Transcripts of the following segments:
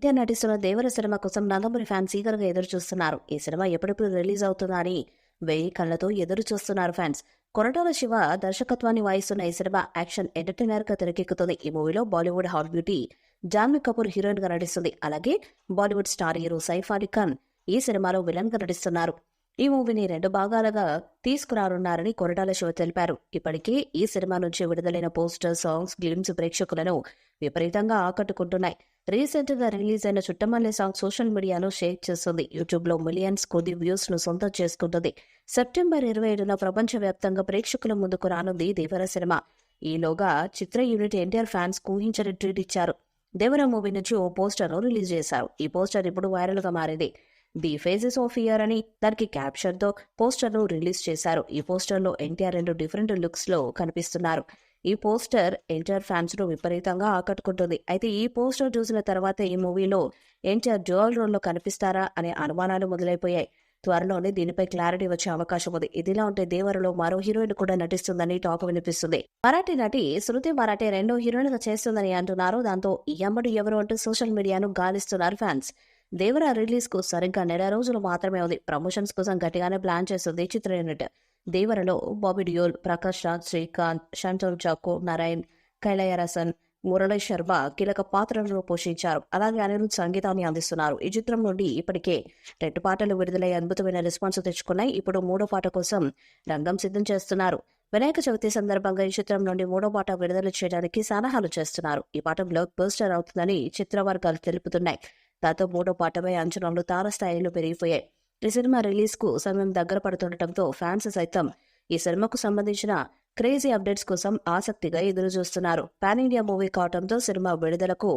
నిత్య నటిస్తున్న దేవర సినిమా కోసం నందమూరి ఫ్యాన్స్ ఈగర్గా ఎదురు చూస్తున్నారు. ఈ సినిమా ఎప్పుడెప్పుడు రిలీజ్ అవుతుందా అని వెయ్యి కళ్లతో ఎదురు చూస్తున్నారు ఫ్యాన్స్. కొరటాల శివ దర్శకత్వాన్ని వహిస్తున్న ఈ సినిమా యాక్షన్ ఎంటర్టైనర్ గా తెరకెక్కుతుంది. ఈ మూవీలో Bollywood hot beauty Janhvi Kapoor heroine గా నటిస్తుంది. అలాగే బాలీవుడ్ స్టార్ హీరో సైఫ్ అలీ ఖాన్ ఈ సినిమాలో విలన్ గా నటిస్తున్నారు. ఈ మూవీని 2 భాగాలుగా తీసుకురానున్నారని కొరటాల శివ తెలిపారు. ఇప్పటికే ఈ సినిమా నుంచి విడుదలైన పోస్టర్, సాంగ్స్, గ్లిమ్స్ ప్రేక్షకులను విపరీతంగా ఆకట్టుకుంటున్నాయి. రీసెంట్ గా రిలీజ్ అయిన చుట్టమల్లె సాంగ్ సోషల్ మీడియాను షేక్ చేస్తుంది. యూట్యూబ్ లో మిలియన్స్ కొద్ది వ్యూస్ ను సొంతం చేసుకుంటుంది. సెప్టెంబర్ 27న ప్రపంచవ్యాప్తంగా ప్రేక్షకుల ముందుకు రానుంది దేవర సినిమా. ఈలోగా చిత్ర యూనిట్ ఎన్టీఆర్ ఫ్యాన్స్ ఊహించని ట్రీట్ ఇచ్చారు. దేవర మూవీ నుంచి ఓ పోస్టర్ ను రిలీజ్ చేశారు. ఈ పోస్టర్ ఇప్పుడు వైరల్ గా మారింది. ది ఫేజెస్ ఆఫ్ ఇయర్ అని దానికి క్యాప్షన్ తో పోస్టర్ ను రిలీజ్ చేశారు. ఈ పోస్టర్ లో ఎన్టీఆర్ 2 డిఫరెంట్ లుక్స్ లో కనిపిస్తున్నారు. ఈ పోస్టర్ ఎన్టీఆర్ ఫ్యాన్స్ ను విపరీతంగా ఆకట్టుకుంటుంది. అయితే ఈ పోస్టర్ చూసిన తర్వాత ఈ మూవీలో ఎన్టీఆర్ డ్యూయల్ రోల్ లో కనిపిస్తారా అనే అనుమానాలు మొదలైపోయాయి. త్వరలోనే దీనిపై క్లారిటీ వచ్చే అవకాశం ఉంది. ఇదిలా ఉంటే దేవరలో మరో హీరోయిన్ కూడా నటిస్తుందని టాక్ వినిపిస్తుంది. మరాఠీ నటి శృతి మరాఠే రెండో హీరోయిన్ గా చేస్తుందని అంటున్నారు. దాంతో ఈ అమ్మడు ఎవరు అంటూ సోషల్ మీడియాను గాలిస్తున్నారు ఫ్యాన్స్. దేవర రిలీజ్ కు సరిగ్గా 1 రోజులు మాత్రమే ఉంది. ప్రమోషన్స్ కోసం గట్టిగానే ప్లాన్ చేస్తుంది చిత్ర యూనిట్. దేవరలో బాబీ డియోల్, ప్రకాష్ రాజ్, శ్రీకాంత్, షంటోల్ చాకో, నారాయణ్, కైలయరసన్, మురళీ శర్మ కీలక పాత్రలను పోషించారు. అలాగే అనిరుద్ సంగీతాన్ని అందిస్తున్నారు. ఈ చిత్రం నుండి ఇప్పటికే 2 పాటలు విడుదలై అద్భుతమైన రెస్పాన్స్ తెచ్చుకున్నాయి. ఇప్పుడు 3వ పాట కోసం రంగం సిద్ధం చేస్తున్నారు. వినాయక చవితి సందర్భంగా ఈ చిత్రం నుండి 3వ పాట విడుదల చేయడానికి సన్నాహాలు చేస్తున్నారు. ఈ పాట బ్లాక్ బస్టర్ అవుతుందని చిత్ర వర్గాలు తెలుపుతున్నాయి. దాంతో 3వ పాటపై అంచనాలు తారస్థాయిలో పెరిగిపోయాయి. ఈ సినిమా రిలీజ్ కు సమయం దగ్గర పడుతుండటంతో ఫ్యాన్స్ సైతం ఈ సినిమాకు సంబంధించిన క్రేజీ అప్డేట్స్ కోసం ఆసక్తిగా ఎదురు చూస్తున్నారు. పాన్ ఇండియా మూవీ కావడంతో సినిమా విడుదలకు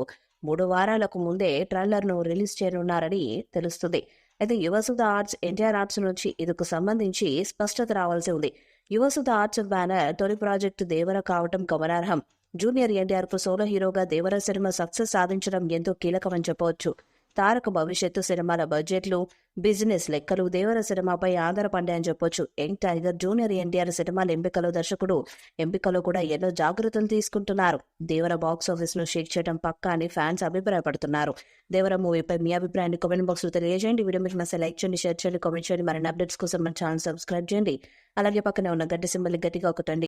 3 వారాలకు ముందే ట్రైలర్ ను రిలీజ్ చేయనున్నారని తెలుస్తుంది. అయితే యువసుధ ఆర్ట్స్, ఎన్టీఆర్ ఆర్ట్స్ నుంచి ఇందుకు సంబంధించి స్పష్టత రావాల్సి ఉంది. యువసుధ ఆర్ట్స్ బ్యానర్ తొలి ప్రాజెక్టు దేవర కావడం గమనార్హం. జూనియర్ ఎన్టీఆర్ కు సోలో హీరోగా దేవర సినిమా సక్సెస్ సాధించడం ఎంతో కీలకమని చెప్పవచ్చు. తారక భవిష్యత్తు సినిమాల బడ్జెట్లు, బిజినెస్ లెక్కలు దేవర సినిమాపై ఆధారపడ్డాయని చెప్పొచ్చు. యంగ్ టైగర్, జూనియర్ ఎన్టీఆర్ సినిమాల ఎంపికలో కూడా ఎన్నో జాగ్రత్తలు తీసుకుంటున్నారు. దేవర బాక్స్ ఆఫీస్ ను షేక్ చేయడం పక్కా అని ఫ్యాన్స్ అభిప్రాయపడుతున్నారు. దేవర మూవీపై మీ అభిప్రాయాన్ని కామెంట్ బాక్స్ లో తెలియజేయండి. వీడియో మీకు నచ్చితే లైక్ చేయండి, షేర్ చేయండి, కామెంట్ చేయండి. మరిన్ని అప్డేట్స్ కోసం మన ఛానల్ సబ్స్క్రైబ్ చేయండి. అలాగే పక్కనే ఉన్న గట్టి సింబల్ గట్టిగా ఒకటండి.